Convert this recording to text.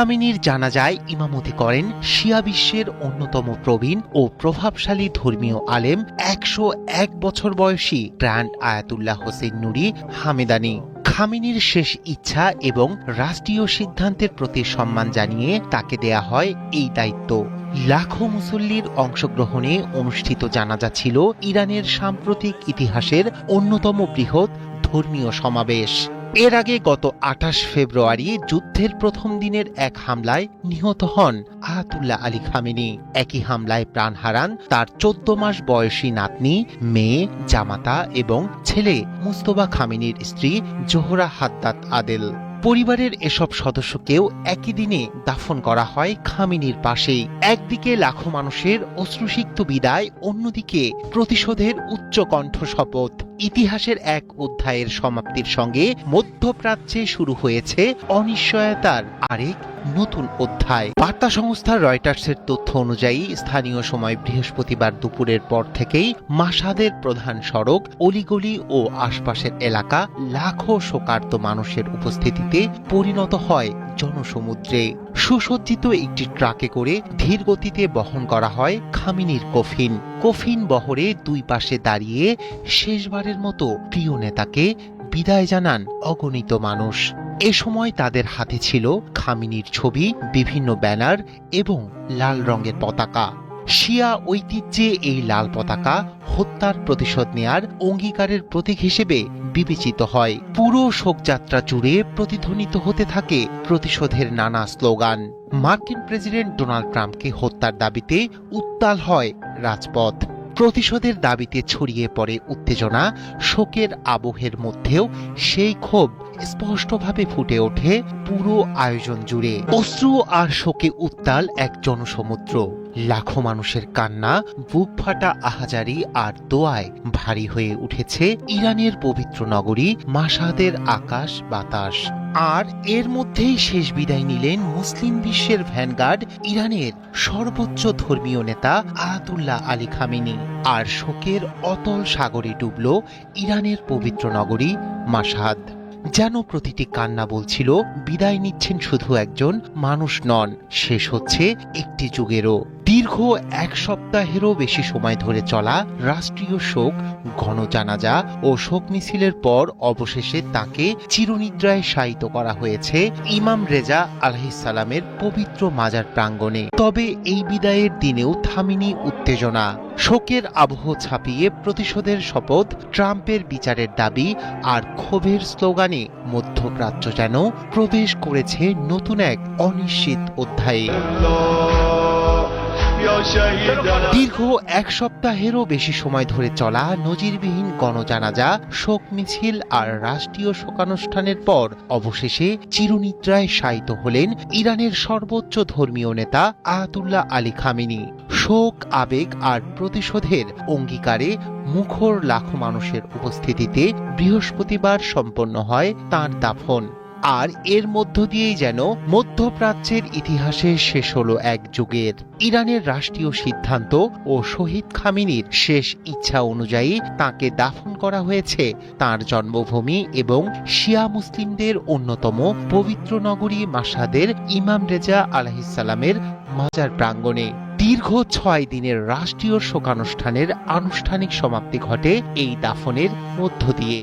খামেনির জানাজায় ইমামতি করেন শিয়া বিশ্বের অন্যতম প্রবীণ ও প্রভাবশালী ধর্মীয় আলেম ১০১ বছর বয়সী গ্র্যান্ড আয়াতুল্লাহ হোসেন নুরি হামেদানি। খামেনির শেষ ইচ্ছা এবং রাষ্ট্রীয় সিদ্ধান্তের প্রতি সম্মান জানিয়ে তাকে দেয়া হয় এই দায়িত্ব। লাখো মুসল্লির অংশগ্রহণে অনুষ্ঠিত জানাজা ছিল ইরানের সাম্প্রতিক ইতিহাসের অন্যতম বৃহৎ ধর্মীয় সমাবেশ। এর আগে গত ২৮ ফেব্রুয়ারি যুদ্ধের প্রথম দিনের এক হামলায় নিহত হন আয়াতুল্লাহ আলী খামেনি। একই হামলায় প্রাণ হারান তার ১৪ মাস বয়সী নাতনি, মেয়ে, জামাতা এবং ছেলে মুস্তফা খামেনির স্ত্রী জোহরা হাদ্দাদ আদেল। পরিবারের এসব সদস্যকেও একই দিনে দাফন করা হয় খামেনির পাশেই। একদিকে লাখো মানুষের অশ্রুসিক্ত বিদায়, অন্যদিকে প্রতিশোধের উচ্চকণ্ঠ শপথ। ইতিহাসের এক অধ্যায়ের সমাপ্তির সঙ্গে মধ্যপ্রাচ্যে শুরু হয়েছে অনিশ্চয়তার আরেক নতুন অধ্যায়। বার্তা সংস্থা রয়টার্সের তথ্য অনুযায়ী স্থানীয় সময় বৃহস্পতিবার দুপুরের পর থেকেই মাশহাদের প্রধান সড়ক, অলিগলি ও আশপাশের এলাকা লাখো শোকার্ত মানুষের উপস্থিতিতে পরিণত হয় জনসমুদ্রে। সুসজ্জিত একটি ট্রাকে করে ধীর গতিতে বহন করা হয় খামেনির কফিন। কফিন বহরে দুই পাশে দাঁড়িয়ে শেষবারের মতো প্রিয় নেতাকে বিদায় জানান অগণিত মানুষ। এ সময় তাদের হাতে ছিল খামেনির ছবি, বিভিন্ন ব্যানার এবং লাল রঙের পতাকা। শিয়া ঐতিহ্যে এই লাল পতাকা হত্যার প্রতিশোধ নেয়ার অঙ্গীকারের প্রতীক হিসেবে বিবেচিত হয়। পুরো শোকযাত্রা জুড়ে প্রতিধ্বনিত হতে থাকে প্রতিশোধের নানা স্লোগান। মার্কিন প্রেসিডেন্ট ডোনাল্ড ট্রাম্পকে হত্যার দাবিতে উত্তাল হয় রাজপথ। প্রতিশোধের দাবিতে ছড়িয়ে পড়ে উত্তেজনা। শোকের আবহের মধ্যেও সেই ক্ষোভ স্পষ্টভাবে ফুটে ওঠে পুরো আয়োজন জুড়ে। অশ্রু আর শোকে উত্তাল এক জনসমুদ্র। লাখো মানুষের কান্না, বুক ফাটা আহাজারি আর দোয়ায় ভারী হয়ে উঠেছে ইরানের পবিত্র নগরী মাশহাদের আকাশ বাতাস। আর এর মধ্যেই শেষ বিদায় নিলেন মুসলিম বিশ্বের ভ্যানগার্ড, ইরানের সর্বোচ্চ ধর্মীয় নেতা আয়াতুল্লাহ আলী খামেনি। আর শোকের অতল সাগরে ডুবল ইরানের পবিত্র নগরী মাশহাদ। যেন প্রতিটি কান্না বলছিল, বিদায় নিচ্ছেন শুধু একজন মানুষ নন, শেষ হচ্ছে একটি যুগেরও। দীর্ঘ এক সপ্তাহেরও বেশি সময় ধরে চলা রাষ্ট্রীয় শোক, গণজানাজা ও শোক মিছিলের পর অবশেষে তাকে চিরনিদ্রায় শায়িত করা হয়েছে ইমাম রেজা আলাইহিসসালামের পবিত্র মাজার প্রাঙ্গণে। তবে এই বিদায়ের দিনেও থামেনি উত্তেজনা। শোকের আবহ ছাপিয়ে প্রতিশোধের শপথ, ট্রাম্পের বিচারের দাবি আর ক্ষোভের স্লোগানে মধ্যপ্রাচ্য যেন প্রবেশ করেছে নতুন এক অনিশ্চিত অধ্যায়ে। দীর্ঘ এক সপ্তাহেরও বেশি সময় ধরে চলা নজিরবিহীন গণজানাজা, শোক মিছিল আর রাষ্ট্রীয় শোকানুষ্ঠানের পর অবশেষে চিরনিদ্রায় শায়িত হলেন ইরানের সর্বোচ্চ ধর্মীয় নেতা আয়াতুল্লাহ আলী খামেনি। শোক, আবেগ আর প্রতিশোধের অঙ্গীকারে মুখর লাখো মানুষের উপস্থিতিতে বৃহস্পতিবার সম্পন্ন হয় তাঁর দাফন। আর এর মধ্য দিয়েই যেন মধ্যপ্রাচ্যের ইতিহাসে শেষ হলো এক যুগের। ইরানের রাষ্ট্রীয় সিদ্ধান্ত ও শহীদ খামেনির শেষ ইচ্ছা অনুযায়ী তাকে দাফন করা হয়েছে তার জন্মভূমি এবং শিয়া মুসলিমদের অন্যতম পবিত্র নগরী মাশহাদের ইমাম রেজা আলাইহিসসালামের মাজার প্রাঙ্গণে। দীর্ঘ ৬ দিনের রাষ্ট্রীয় শোকানুষ্ঠানের আনুষ্ঠানিক সমাপ্তি ঘটে এই দাফনের মধ্য দিয়ে।